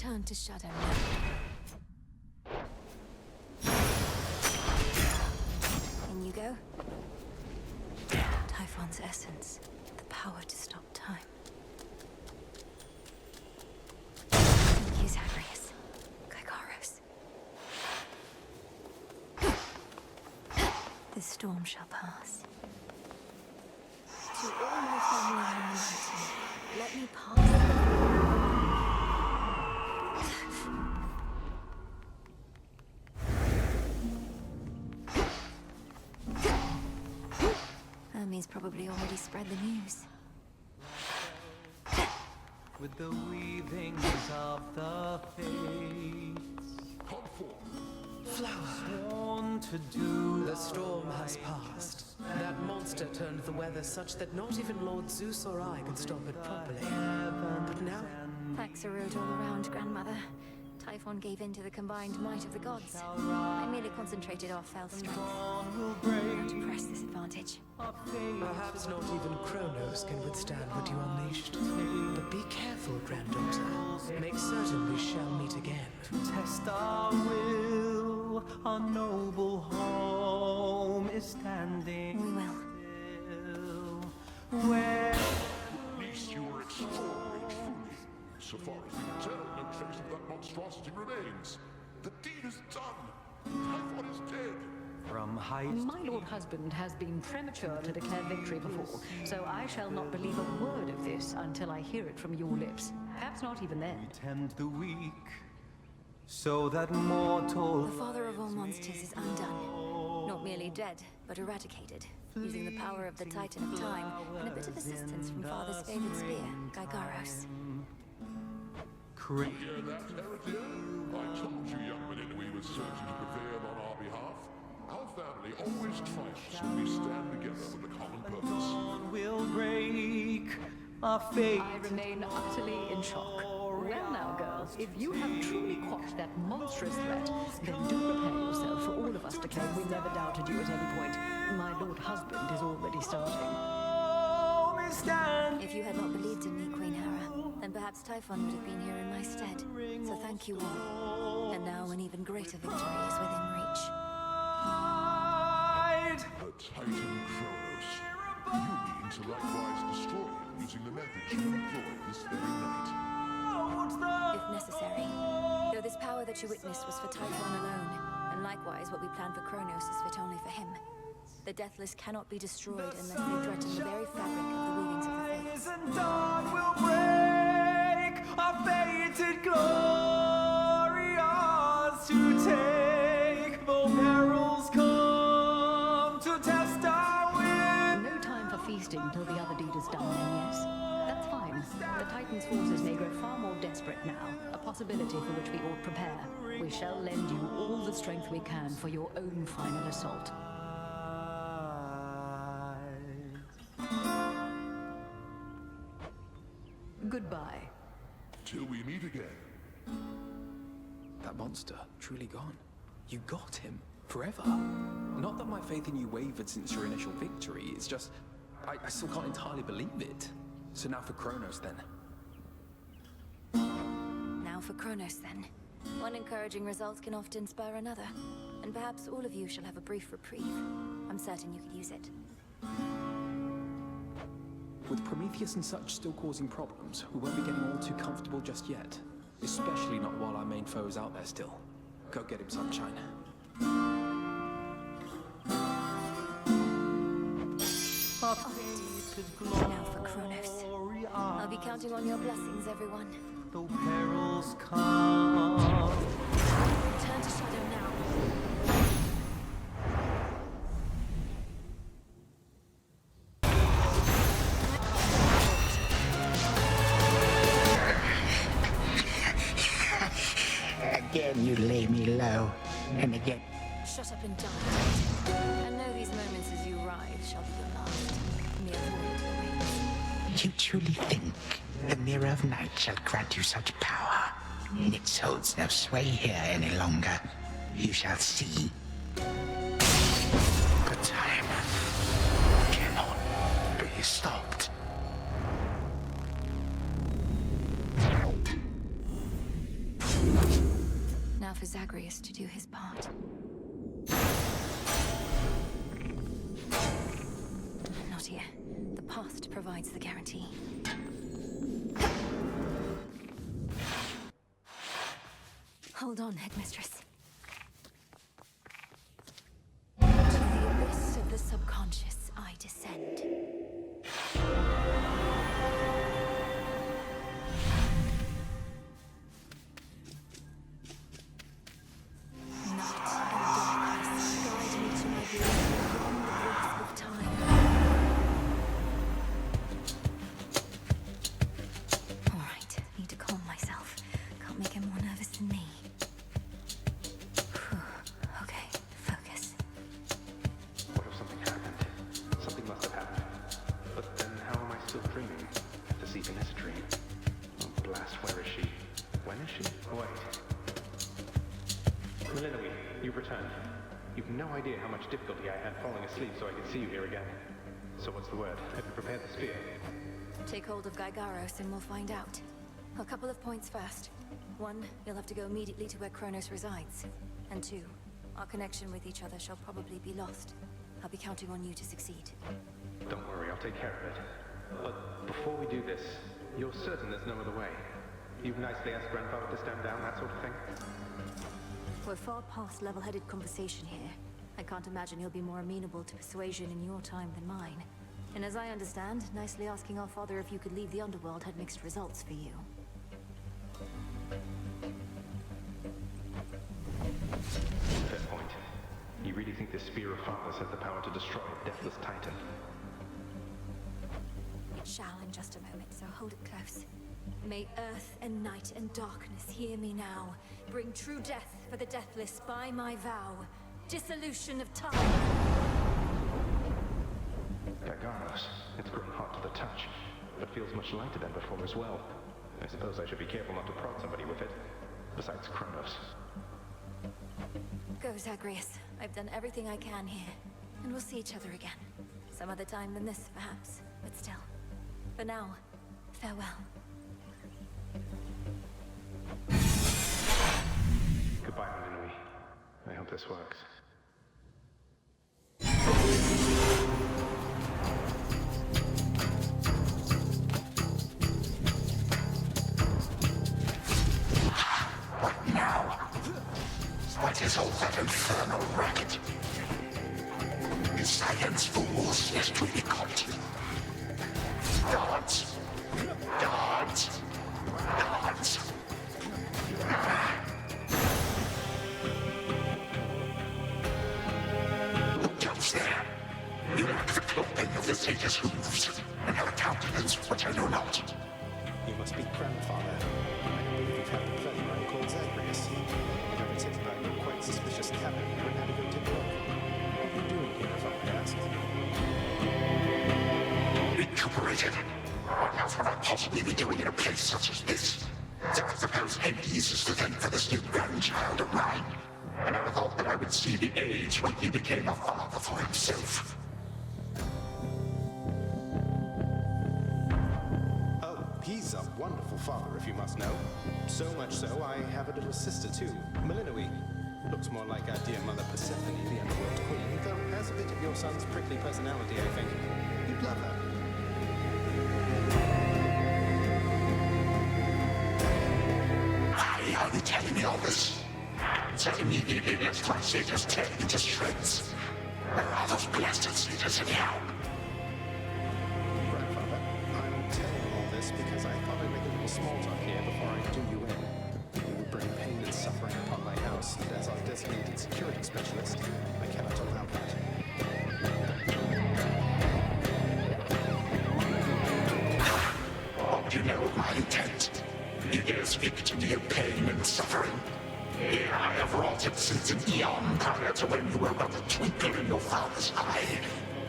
Turn to shadow. In you go. Typhon's essence, the power to stop time. Thank you, Zagreus. Gygaros. This storm shall pass. To all my family on the mountain, let me pass. Hermes probably already spread the news. With the weavings of the fates, Come forth. Flower. sworn to do The storm has passed. That monster turned the weather such that not even Lord Zeus or I could stop it properly. But now, Facts are wrote all around, Grandmother. Typhon gave in to the combined might of the gods. I merely concentrated our fell strength. will Now break to press this advantage. our fate. perhaps not even Kronos can withstand what you unleashed. But be careful, granddaughter. Make certain we shall meet again. To test our will, our noble home is standing We will. still. Where At least you were extraordinarily foolish. So far as we can tell, no trace of that monstrosity remains. The deed is done. Typhon is dead. from heights My lord husband has been premature to declare victory before, so I shall not believe a word of this until I hear it from your lips. Perhaps not even then. tend the weak, so that mortal The father of all monsters is undone. Not merely dead, but eradicated, using the power of the Titan of Time and a bit of assistance from father's favorite spear, Gygaros. create. Hear that, Herodier? I told you, young men, we were certain to prevail on our behalf. Our family always triumphs when we stand together with a common purpose. Dawn will break our fate. I remain utterly in shock. Well now, girls, if you have truly quashed that monstrous threat, then do prepare yourself for all of us to claim we never doubted you at any point. My lord husband is already starting. Home is standing. If you had not believed in me, Queen Hera, then perhaps Typhon would have been here in my stead. So thank you all. And now an even greater victory is within reach. The Titan Kronos. You mean to likewise destroy him using the methods you employed this very night. If necessary. Though this power that you witnessed was for Typhon alone, and likewise what we planned for Kronos is fit only for him. The Deathless cannot be destroyed unless they threaten the very fabric of the weavings of the fates. And dawn will break our fated glory, ours to take. Though perils come to test our will. No time for feasting till the other deed is done, then yes. That's fine. The Titan's forces may grow far more desperate now, a possibility for which we ought prepare. We shall lend you all the strength we can for your own final assault. Goodbye. Till we meet again. That monster, truly gone. You got him. Forever. Not that my faith in you wavered since your initial victory, it's just... I still can't entirely believe it. So now for Kronos, then. Now for Kronos, then. One encouraging result can often spur another. And perhaps all of you shall have a brief reprieve. I'm certain you could use it. With Prometheus and such still causing problems, we won't be getting all too comfortable just yet. Especially not while our main foe is out there still. Go get him, sunshine. Our fated Now for Kronos. glory, I'll be counting on your blessings, everyone. though perils come. Turn to shadow now. Again you lay me low, and again Shut up and die. And know these moments as you rise shall be your last. Mere void awaits. you truly think the mirror of night shall grant you such power. It holds no sway here any longer. You shall see. The time cannot be stopped. Zagreus to do his part. Not here. The past provides the guarantee. Hold on, Headmistress. To the abyss of the subconscious, I descend. Difficulty I had falling asleep so I could see you here again. So what's the word? Have you prepared the spear? Take hold of Gygaros and we'll find out. A couple of points first. One, you'll have to go immediately to where Kronos resides. And two, our connection with each other shall probably be lost. I'll be counting on you to succeed. Don't worry, I'll take care of it. But before we do this, you're certain there's no other way? You've nicely asked Grandfather to stand down, that sort of thing? We're far past level-headed conversation here. I can't imagine he'll be more amenable to persuasion in your time than mine. And as I understand, nicely asking our father if you could leave the underworld had mixed results for you. Fair point. You really think this spear of Father's has the power to destroy a deathless titan? It shall in just a moment, so hold it close. May earth and night and darkness hear me now. Bring true death for the deathless by my vow. Dissolution of time. Gygaros, it's grown hot to the touch, but feels much lighter than before as well. I suppose I should be careful not to prod somebody with it. Besides Kronos. Go, Zagreus. I've done everything I can here. And we'll see each other again. Some other time than this, perhaps. But still. For now, farewell. Goodbye, Minui. I hope this works. What now? What is all that infernal racket? The science fools is to be caught. Dance! Dance! Dance! There. You lack the clothing of the sage's hooves, and have a countenance which I know not. You must be Grandfather. I believe you've had the pleasure. I'm called Zagreus. I got a tip about your quite suspicious cabin. We're now to go take a look. What are you doing here, if I may ask? Recuperated. What else would I possibly be doing in a place such as this? So I suppose Hades is to thank for this new grandchild of mine. I never thought that I would see the age when he became a father for himself. Oh, he's a wonderful father, if you must know. So much so, I have a little sister too, Melinoi. Looks more like our dear mother Persephone, the underworld queen, though has a bit of your son's prickly personality, I think. You'd love her. Why are you telling me all this? So immediately lets my satyrs tear into shreds. Where are those blasted satyrs anyhow? Grandfather, I'm telling you all this because I thought I'd make a little small talk here before I do you in. You would bring pain and suffering upon my house, and as our designated security specialist, I cannot allow that. What do you know of my intent? You dare speak to me of pain and suffering? Here I have wrought it since an eon prior to when you were but a twinkle in your father's eye.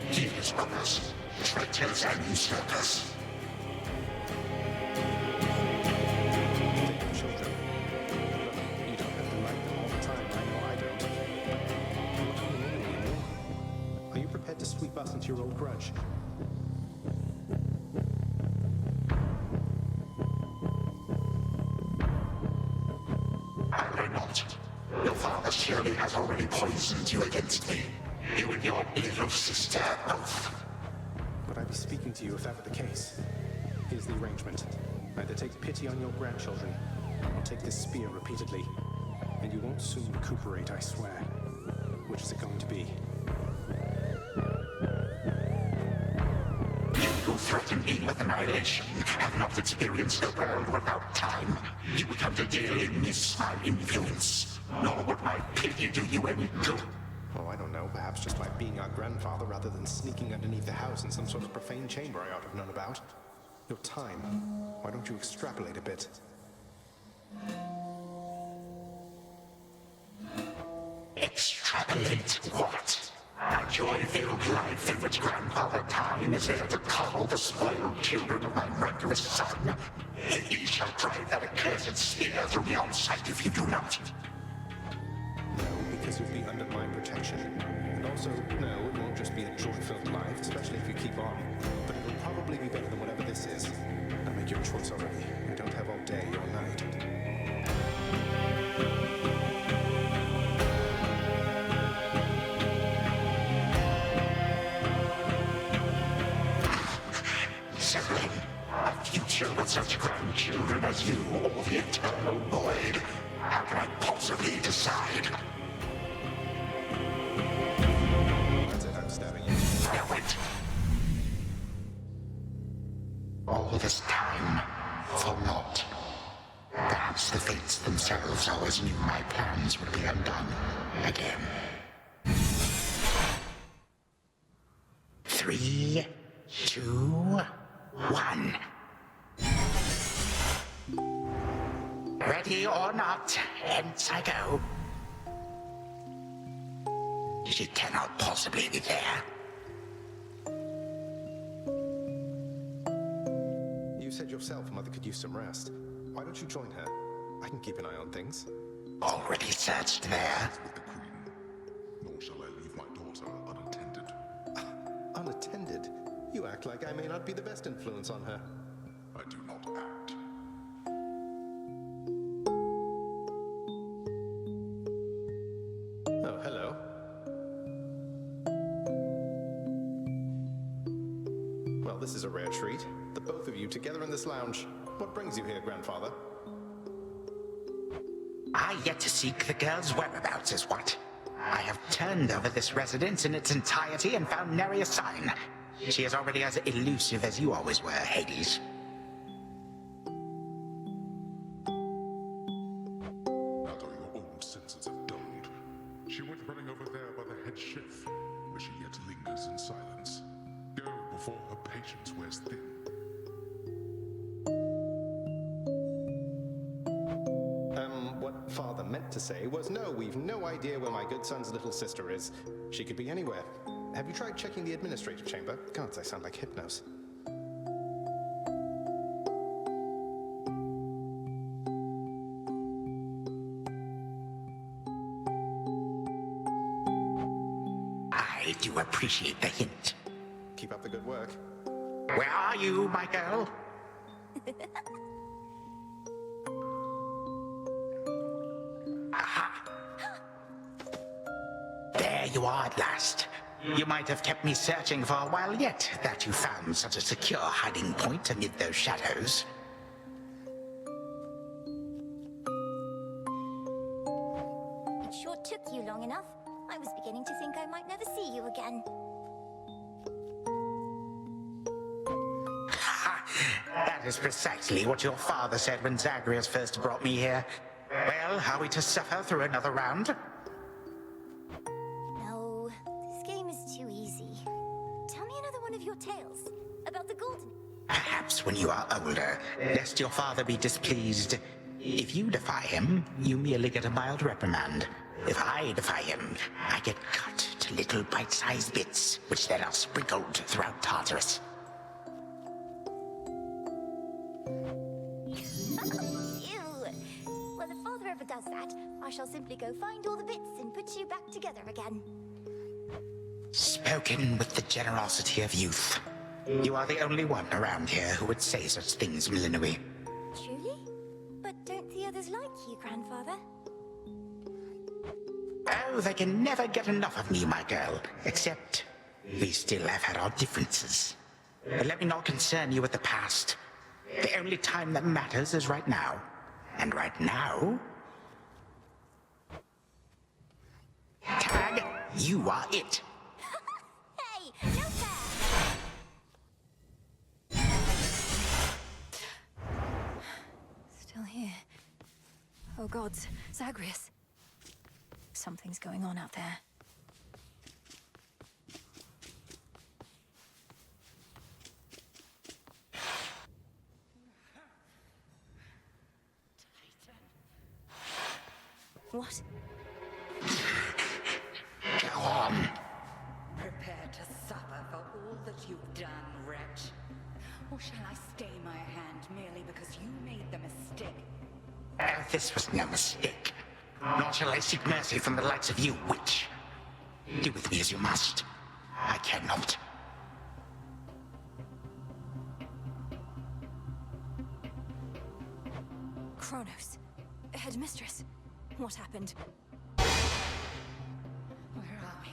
He is brothers, traitors and usurpers. Take the children. Look, you don't have to like them all the time, I know I don't. You're not coming in anymore. Are you prepared to sweep us into your old grudge? I will not. Your father surely has already poisoned you against me. You and your little sister both. Would I be speaking to you if that were the case? Here's the arrangement. Either take pity on your grandchildren, or take this spear repeatedly, and you won't soon recuperate, I swear. Which is it going to be? You who threaten me with annihilation have not experienced a world without time. You would have to dearly miss my influence. Nor would my pity do you any good. Oh, I don't know. Perhaps just by being our grandfather rather than sneaking underneath the house in some sort of profane chamber I ought to have known about. Your time. Why don't you extrapolate a bit? Extrapolate what? My joy-filled life in which grandfather time is there to coddle the spoiled children of my murderous son. He shall drive that accursed spear through your sight if you do not. No, because you'll be under my protection. And also, no, it won't just be a joy-filled life, especially if you keep on. But it'll probably be better than whatever this is. Now make your choice already. We don't have all day or night. Sibling, a future with such grandchildren as you or the eternal void. How can I possibly decide? That's it, I'm stabbing you. Now wait. All this time, for naught. Perhaps the fates themselves always knew my plans would be undone again. 3, 2, 1. Ready or not, hence I go. She cannot possibly be there. You said yourself Mother could use some rest. Why don't you join her? I can keep an eye on things. Already searched there. With the Queen, nor shall I leave my daughter unattended. Unattended? You act like I may not be the best influence on her. I do not act. Oh, hello. Well, this is a rare treat. The both of you together in this lounge. What brings you here, grandfather? I yet to seek the girl's whereabouts is what. I have turned over this residence in its entirety and found nary a sign. She is already as elusive as you always were, Hades. Now though your old senses have dulled, she went running over there by the head chef, where she yet lingers in silence. Go before her patience wears thin. What father meant to say was, no, we've no idea where my good son's little sister is. She could be anywhere. Have you tried checking the administrative chamber? Gods, I sound like Hypnos. I do appreciate the hint. Keep up the good work. Where are you, my girl? Aha! There you are at last. You might have kept me searching for a while yet, that you found such a secure hiding point amid those shadows. It sure took you long enough. I was beginning to think I might never see you again. That is precisely what your father said when Zagreus first brought me here. Well, are we to suffer through another round? No, this game is too easy. Tell me another one of your tales about the golden... Perhaps when you are older, lest your father be displeased. If you defy him, you merely get a mild reprimand. If I defy him, I get cut to little bite-sized bits, which then are sprinkled throughout Tartarus. Ew! Well, if father ever does that, I shall simply go find all the bits and put you back together again. Spoken with the generosity of youth. You are the only one around here who would say such things, Millennium. Truly? But don't the others like you, grandfather? know they can never get enough of me, my girl. Except, we still have had our differences. But let me not concern you with the past. The only time that matters is right now. And right now... Tag, you are it. Hey, no fair! Still here. Oh gods, Zagreus. Something's going on out there. What? Go on. Prepare to suffer for all that you've done, wretch. Or shall I stay my hand merely because you made the mistake? This was no mistake. Nor shall I seek mercy from the likes of you, witch. Do with me as you must. I cannot. Kronos. Headmistress. What happened? Where are we?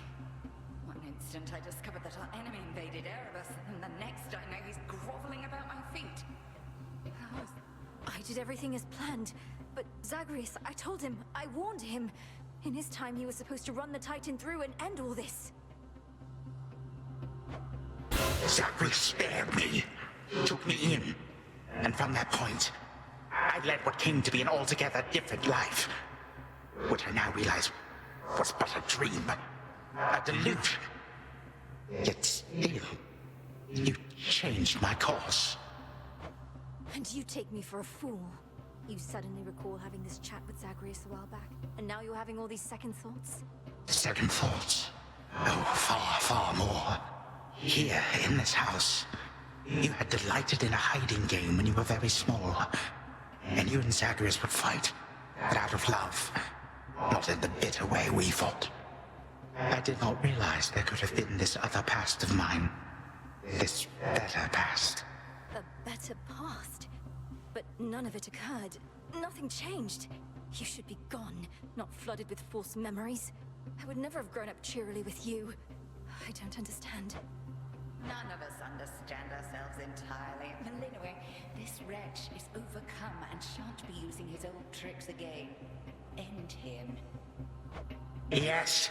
One instant I discovered that our enemy invaded Erebus, and the next I know he's groveling about my feet. I did everything as planned, but Zagreus, I told him, I warned him. In his time, he was supposed to run the Titan through and end all this. Zagreus spared me, took me in, and from that point, I led what came to be an altogether different life, which I now realize was but a dream, a delusion. Yet still, you changed my course. And you take me for a fool. You suddenly recall having this chat with Zagreus a while back, and now you're having all these second thoughts? Second thoughts? Oh, far, far more. Here, in this house, you had delighted in a hiding game when you were very small. And you and Zagreus would fight, but out of love, not in the bitter way we fought. I did not realize there could have been this other past of mine. This better past. A better past? But none of it occurred. Nothing changed. You should be gone, not flooded with false memories. I would never have grown up cheerily with you. I don't understand. None of us understand ourselves entirely. Melinwe, this wretch is overcome and shan't be using his old tricks again. End him. Yes.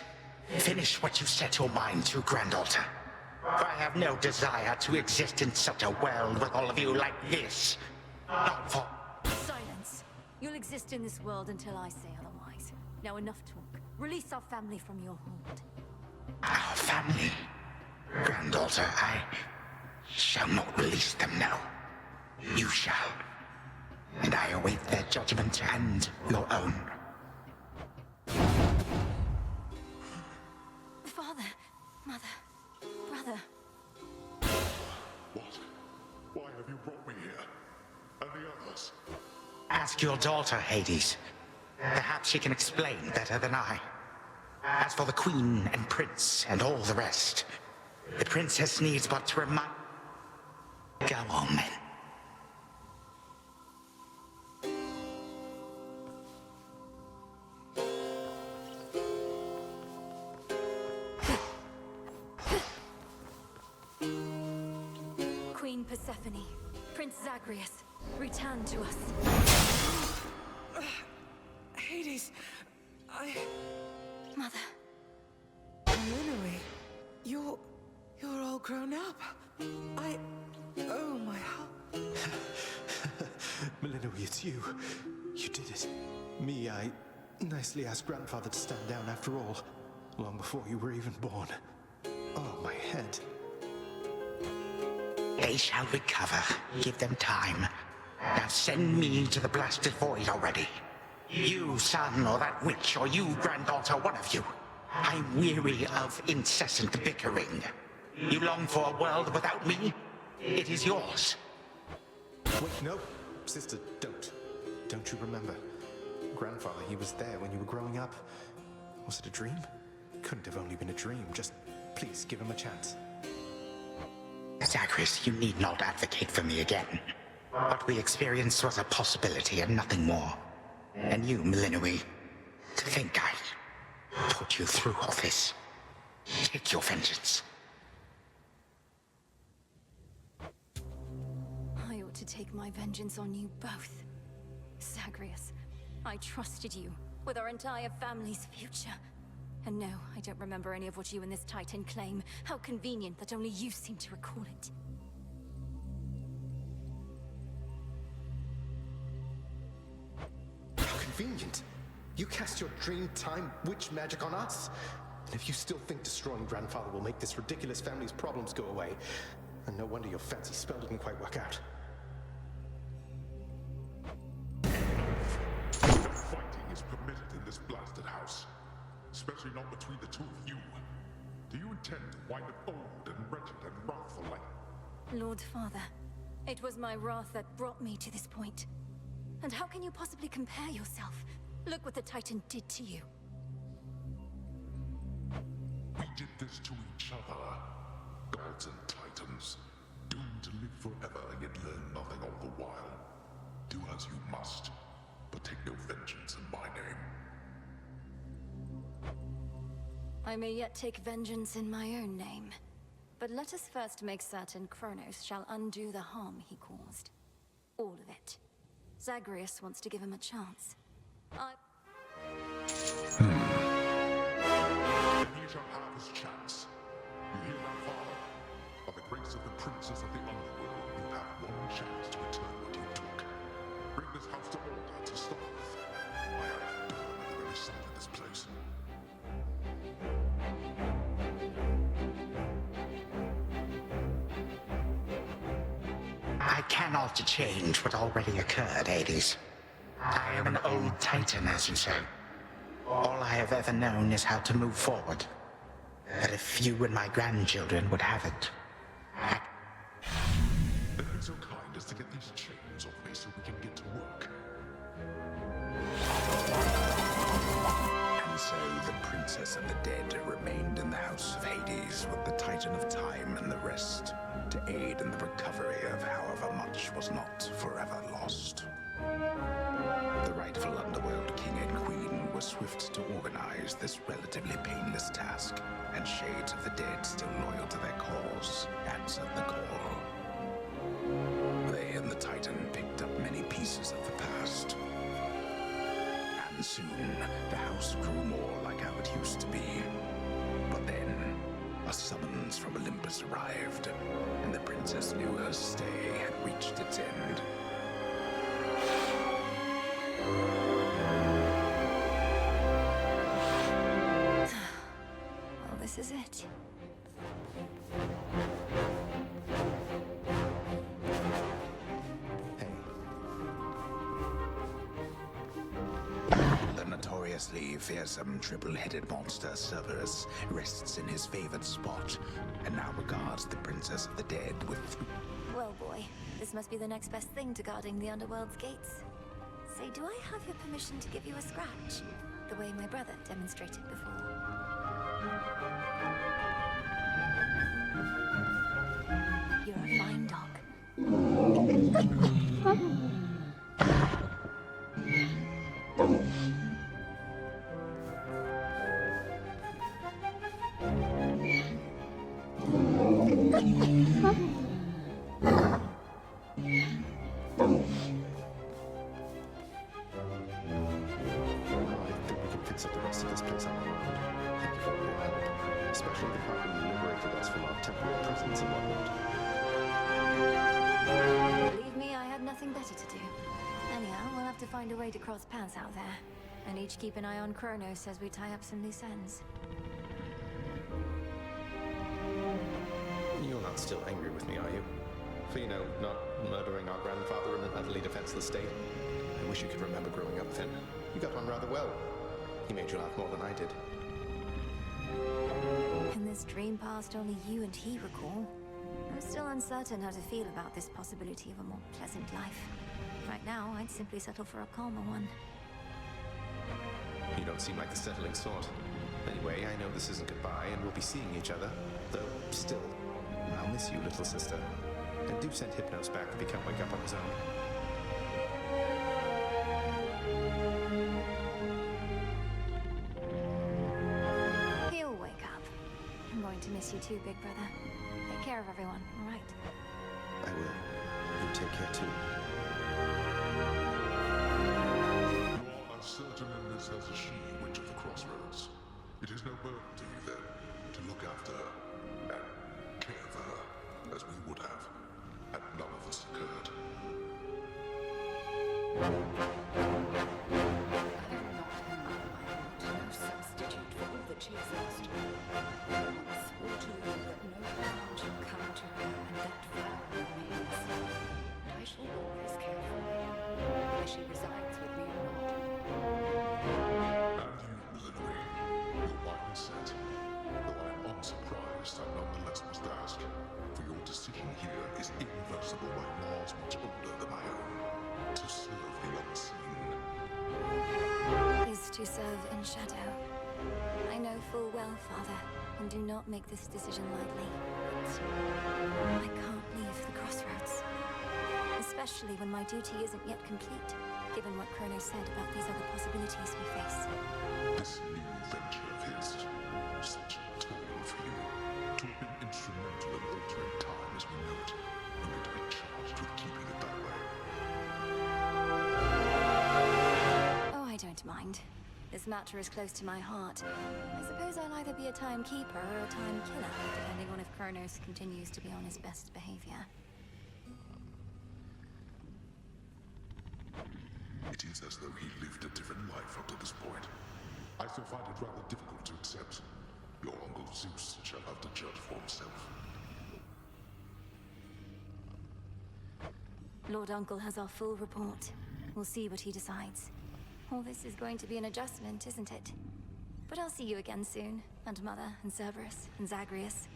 Finish what you set your mind to, Granddaughter. For I have no desire to exist in such a world with all of you like this. Not for... Silence. You'll exist in this world until I say otherwise. Now enough talk. Release our family from your hold. Our family? Granddaughter, I shall not release them now. You shall. And I await their judgment and your own. Father, mother, brother. What? Why have you brought me here? And the others? Ask your daughter, Hades. Perhaps she can explain better than I. As for the Queen and Prince and all the rest, the Princess needs but to remind... Go on, then. Queen Persephone, Prince Zagreus, return to us. Hades, Mother. Melinwe, you're all grown up. Oh my heart. Melinwe, it's you. You did it. Me, I nicely asked Grandfather to stand down after all, long before you were even born. Oh, my head. They shall recover. Give them time. Now send me to the blasted void already. You, son, or that witch, or you, granddaughter, one of you. I'm weary of incessant bickering. You long for a world without me? It is yours. Wait, no. Sister, don't. Don't you remember? Grandfather, he was there when you were growing up. Was it a dream? Couldn't have only been a dream. Just please give him a chance. Zagreus, you need not advocate for me again. What we experienced was a possibility and nothing more. And you, Melinwe, to think put you through all this. Take your vengeance. I ought to take my vengeance on you both. Zagreus, I trusted you with our entire family's future. And no, I don't remember any of what you and this Titan claim. How convenient that only you seem to recall it. How convenient. You cast your dream time witch magic on us. And if you still think destroying Grandfather will make this ridiculous family's problems go away, then no wonder your fancy spell didn't quite work out. Fighting is permitted in this blasted house. Especially not between the two of you. Do you intend to wind up old and wretched and wrathful like... Lord Father, it was my wrath that brought me to this point. And how can you possibly compare yourself? Look what the Titan did to you. We did this to each other. Gods and Titans, doomed to live forever yet learn nothing all the while. Do as you must, but take no vengeance in my name. I may yet take vengeance in my own name. But let us first make certain Kronos shall undo the harm he caused. All of it. Zagreus wants to give him a chance. He shall have his chance. You hear that, Father? By the grace of the princes of the underworld, you have one chance to return what you took. Bring this house to order to start with. I have burned at the very sight of this place. I cannot change what already occurred, Hades. I am an old Titan, as you say. All I have ever known is how to move forward. But if you and my grandchildren would have it, Then be so kind as to get these chains off me so we can get to work. And so the Princess of the Dead remained in the House of Hades with the Titan of Time and the rest, to aid in the recovery of however much was not forever lost. The rightful underworld king and queen were swift to organize this relatively painless task, and shades of the dead still loyal to their cause answered the call. They and the Titan picked up many pieces of the past. And soon, the house grew more like how it used to be. But then, a summons from Olympus arrived, and the princess knew her stay had reached its end. Well, this is it. The notoriously fearsome triple-headed monster Cerberus rests in his favored spot, and now regards the Princess of the Dead with... Well, boy, this must be the next best thing to guarding the underworld's gates. Say, do I have your permission to give you a scratch? The way my brother demonstrated before. You're a fine dog. Fix up the rest of this place on our own. Thank you for all your help, especially the part when you liberated us from our temporary prisons and whatnot. Believe me, I had nothing better to do. Anyhow, we'll have to find a way to cross paths out there. And each keep an eye on Kronos as we tie up some loose ends. You're not still angry with me, are you? For, not murdering our grandfather in an utterly defenseless state? I wish you could remember growing up with him. You got on rather well. He made you laugh more than I did. In this dream past only you and he recall, I'm still uncertain how to feel about this possibility of a more pleasant life. Right now, I'd simply settle for a calmer one. You don't seem like the settling sort. Anyway, I know this isn't goodbye, and we'll be seeing each other. Though, still, I'll miss you, little sister. And do send Hypnos back if he can't wake up on his own. miss you too, big brother. Take care of everyone, all right? I will. You take care too. You are as certain in this as is she, Witch of the Crossroads. It is no burden to you, then, to look after her and care for her as we would have, had none of this occurred. I am not her mother, my lord. No substitute for all that she has lost. I once swore to you that no harm shall come to her, and that vow remains. And I shall always care for her, whether she resides with me or not. And you, Millenary, your mind is set. Though I am unsurprised, I nonetheless must ask, for your decision here is irreversible by laws much older than my own. To serve the unseen. Is to serve in shadow. I know full well, Father, and do not make this decision lightly. But I can't leave the crossroads. Especially when my duty isn't yet complete, given what Kronos said about these other possibilities we face. This new venture of his, such a toil for you, to have been instrumental in altering time as we know it, only to be charged with keeping it that way. Oh, I don't mind. This matter is close to my heart. I suppose I'll either be a timekeeper or a time killer, depending on if Kronos continues to be on his best behavior. It is as though he lived a different life up to this point. I still find it rather difficult to accept. Your uncle Zeus shall have to judge for himself. Lord Uncle has our full report. We'll see what he decides. All this is going to be an adjustment, isn't it? But I'll see you again soon, and Mother, and Cerberus, and Zagreus.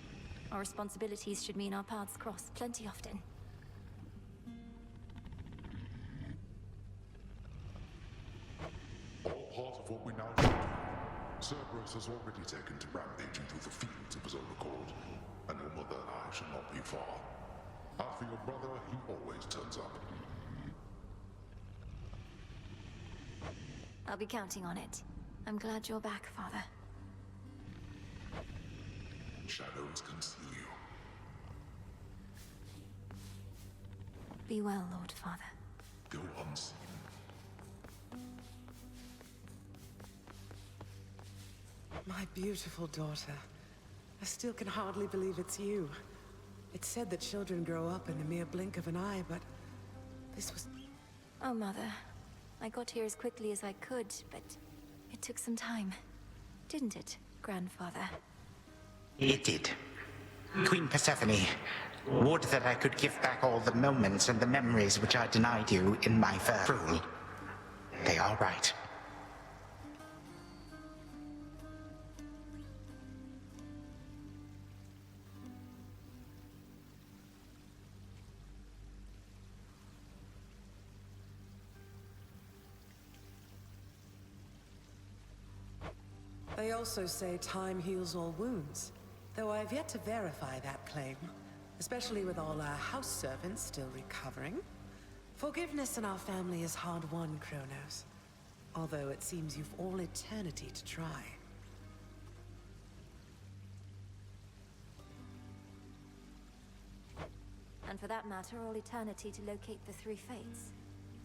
Our responsibilities should mean our paths cross plenty often. All part of what we now should do. Cerberus has already taken to rampaging through the fields of his own accord, and your mother and I shall not be far. As for your brother, he always turns up. I'll be counting on it. I'm glad you're back, Father. Shadows conceal you. Be well, Lord Father. Go unseen. My beautiful daughter. I still can hardly believe it's you. It's said that children grow up in the mere blink of an eye, but this was... Oh, Mother. I got here as quickly as I could, but it took some time. Didn't it, Grandfather? It did. Queen Persephone, would that I could give back all the moments and the memories which I denied you in my first rule. They are right. They also say time heals all wounds, though I've yet to verify that claim, especially with all our house servants still recovering. Forgiveness in our family is hard-won, Kronos, although it seems you've all eternity to try. And for that matter, all eternity to locate the three fates.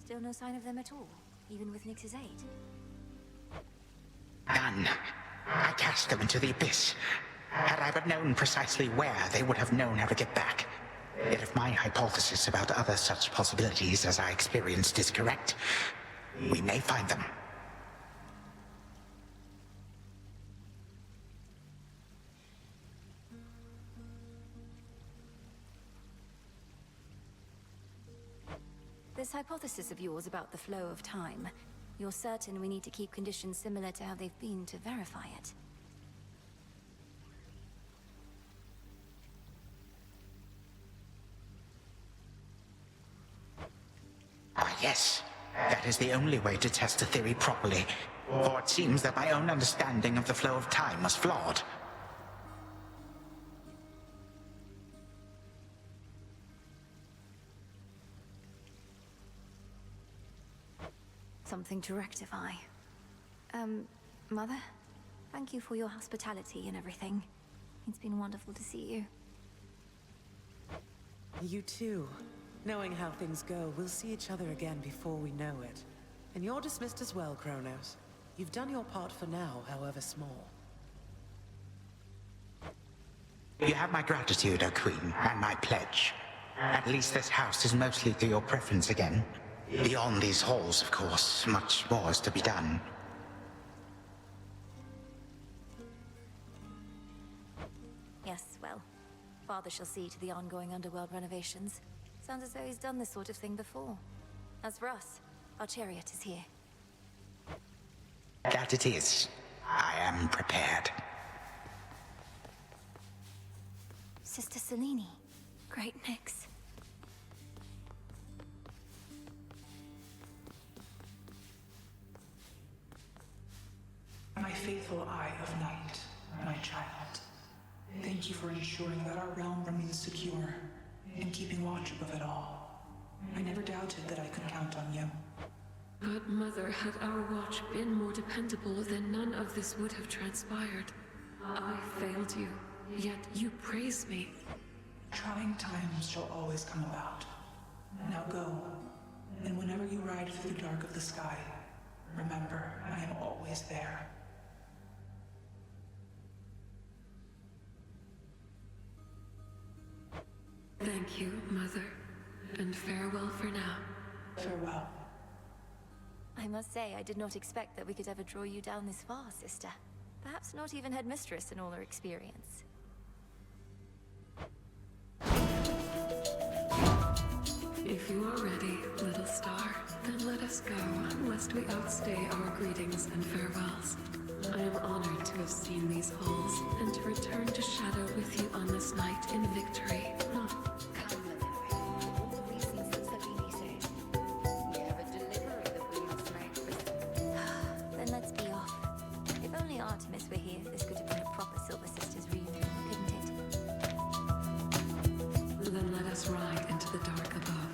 Still no sign of them at all, even with Nyx's aid. None. I cast them into the abyss. Had I but known precisely where, they would have known how to get back. Yet if my hypothesis about other such possibilities as I experienced is correct, we may find them. This hypothesis of yours about the flow of time, you're certain we need to keep conditions similar to how they've been to verify it? Ah, yes. That is the only way to test a theory properly. For it seems that my own understanding of the flow of time was flawed. Something to rectify. Mother? Thank you for your hospitality and everything. It's been wonderful to see you. You too. Knowing how things go, we'll see each other again before we know it. And you're dismissed as well, Kronos. You've done your part for now, however small. You have my gratitude, O Queen, and my pledge. At least this house is mostly to your preference again. Beyond these halls, of course, much more is to be done. Yes, well, Father shall see to the ongoing underworld renovations. Sounds as though he's done this sort of thing before. As for us, our chariot is here. That it is. I am prepared. Sister Selene. Great mix. My faithful Eye of Night, my child. Thank you for ensuring that our realm remains secure and keeping watch above it all. I never doubted that I could count on you. But Mother, had our watch been more dependable, then none of this would have transpired. I failed you, yet you praise me. Trying times shall always come about. Now go, and whenever you ride through the dark of the sky, remember, I am always there. Thank you, Mother, and farewell for now. Farewell. I must say, I did not expect that we could ever draw you down this far, sister. Perhaps not even headmistress in all her experience. If you are ready, little star, then let us go, lest we outstay our greetings and farewells. I am honored to have seen these halls, and to return to shadow with you on this night in victory. Come, Monte. All the reasons that Selene said. We have a delivery that we must make. Then let's be off. If only Artemis were here, this could have been a proper Silver Sisters reunion, couldn't it? Then let us ride into the dark above.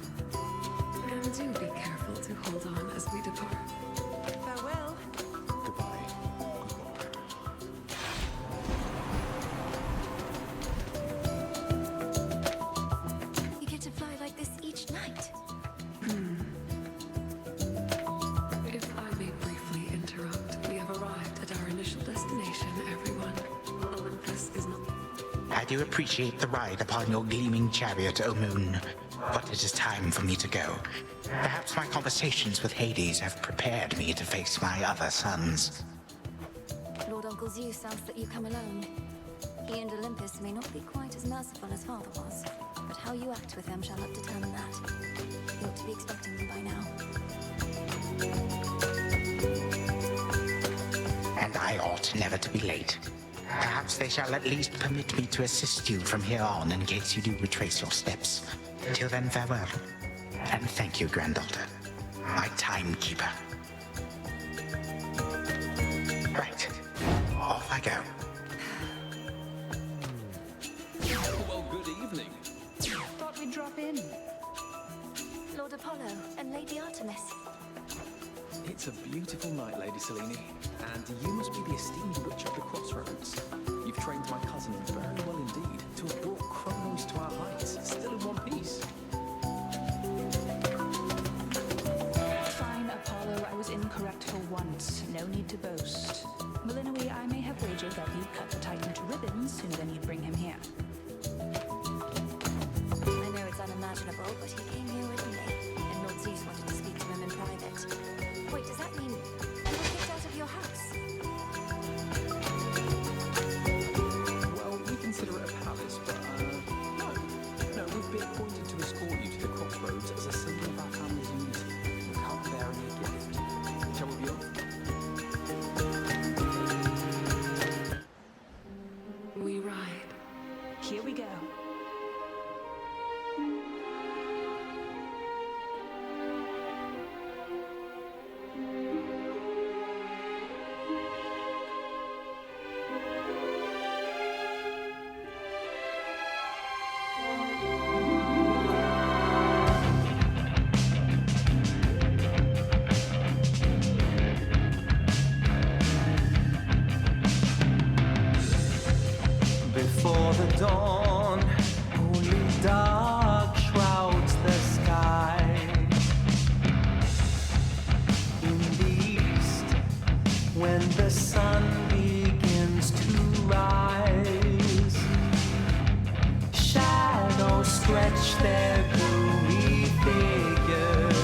And do be careful to hold on as we depart. Farewell. Goodbye. You get to fly like this each night. If I may briefly interrupt, we have arrived at our initial destination, everyone. Olympus is not... I do appreciate the ride upon your gleaming chariot, O Moon. But it is time for me to go. Perhaps my conversations with Hades have prepared me to face my other sons. Lord Uncle Zeus asks that you come alone. He and Olympus may not be quite as merciful as Father was, but how you act with them shall help determine that. You ought to be expecting them by now. And I ought never to be late. Perhaps they shall at least permit me to assist you from here on in case you do retrace your steps. Till then, farewell. And thank you, granddaughter. My timekeeper. Right. Off I go. Well, good evening. Thought we'd drop in. Lord Apollo and Lady Artemis. It's a beautiful night, Lady Selene, and you must be the esteemed witch of the crossroads. You've trained my cousin very well indeed to have brought Kronos to our heights, still in one piece. Fine, Apollo, I was incorrect for once. No need to boast. Milinoe, I may have wagered that you'd cut the Titan to ribbons sooner than you'd bring him here. I know it's unimaginable, but he came here willingly, and Lord Zeus wanted to speak to him in private. Wait, does that mean you were kicked out of your house? Well, we consider it a palace, but, no, we've been appointed to escort you to the crossroads as a symbol of our family's unity. Come bearing a gift. Shall we be off? We ride. Here we go. dark shrouds the sky. In the east, when the sun begins to rise, shadows stretch their gloomy figures,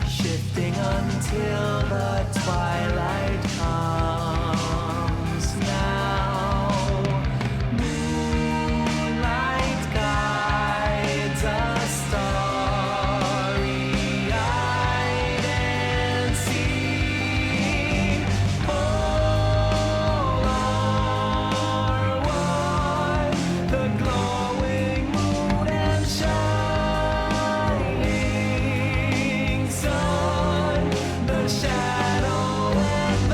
shifting until the twilight comes. Now moonlight guides us starry-eyed and seen. All are one, the glowing moon and shining sun, the shadow and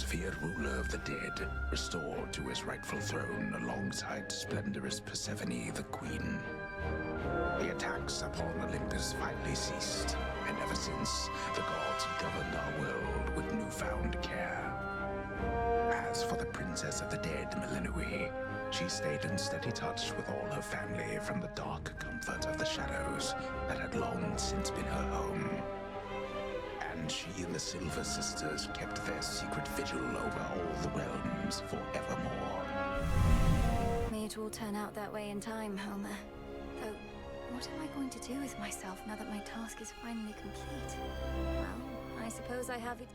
feared ruler of the dead, restored to his rightful throne alongside splendorous Persephone, the queen. The attacks upon Olympus finally ceased, and ever since, the gods governed our world with newfound care. As for the princess of the dead, Melinoi, she stayed in steady touch with all her family from the dark comfort of the shadows that had long since been her home. And she and the Silver Sisters kept their secret vigil over all the realms forevermore. May it all turn out that way in time, Homer. Though, what am I going to do with myself now that my task is finally complete? Well, I suppose I have it.